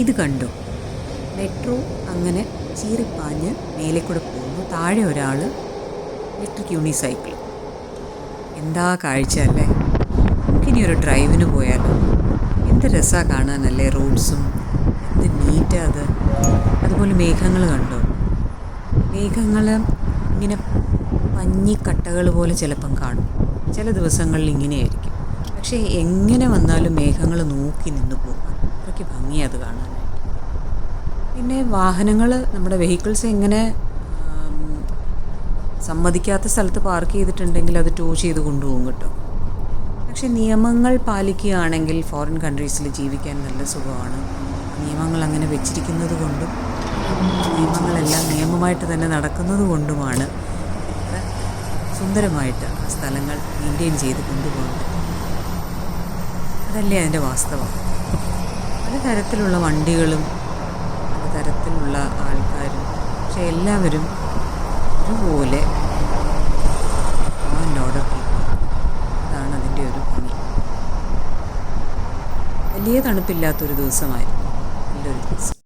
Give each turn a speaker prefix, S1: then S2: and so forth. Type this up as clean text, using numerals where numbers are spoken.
S1: ഇത് കണ്ടു. മെട്രോ അങ്ങനെ ചീറിപ്പാഞ്ഞ് മേലെ കൂടെ പോകുന്നു. താഴെ ഒരാൾ ഇലക്ട്രിക് യൂണിസൈക്കിൾ. എന്താ കാഴ്ച അല്ലേ! നമുക്കിനി ഒരു ഡ്രൈവിന് പോയാലോ? എന്ത് രസമാണ് കാണാനല്ലേ റോഡ്സും, എന്ത് നീറ്റാ അത്. അതുപോലെ മേഘങ്ങൾ കണ്ടോ? മേഘങ്ങൾ ഇങ്ങനെ പഞ്ഞിക്കട്ടകൾ പോലെ ചിലപ്പം കാണും, ചില ദിവസങ്ങളിൽ ഇങ്ങനെയായിരിക്കും. പക്ഷേ എങ്ങനെ വന്നാലും മേഘങ്ങൾ നോക്കി നിന്ന് പോകും. അത്രയ്ക്ക് ഭംഗിയാണ് അത് കാണാനായിട്ട്. പിന്നെ വാഹനങ്ങൾ, നമ്മുടെ വെഹിക്കിൾസ് എങ്ങനെ സമ്മതിക്കാത്ത സ്ഥലത്ത് പാർക്ക് ചെയ്തിട്ടുണ്ടെങ്കിൽ അത് ടോ ചെയ്ത് കൊണ്ടുപോകും കേട്ടോ. പക്ഷേ നിയമങ്ങൾ പാലിക്കുകയാണെങ്കിൽ ഫോറിൻ കൺട്രീസിൽ ജീവിക്കാൻ നല്ല സുഖമാണ്. നിയമങ്ങൾ അങ്ങനെ വെച്ചിരിക്കുന്നത് കൊണ്ടും നിയമങ്ങളെല്ലാം നിയമമായിട്ട് തന്നെ നടക്കുന്നത് കൊണ്ടുമാണ് ഇത്ര സുന്ദരമായിട്ട് ആ സ്ഥലങ്ങൾ മെയിൻറ്റെയിൻ ചെയ്ത് കൊണ്ടുപോകാൻ പറ്റുന്നത്. അതല്ലേ അതിൻ്റെ വാസ്തവം. പലതരത്തിലുള്ള വണ്ടികളും പലതരത്തിലുള്ള ആൾക്കാരും, പക്ഷെ എല്ലാവരും ഒരുപോലെ ഓർഡർ കീപ്പ്. അതാണ് അതിൻ്റെ ഒരു ഭംഗി. വലിയ തണുപ്പില്ലാത്തൊരു ദിവസമായിരുന്നു.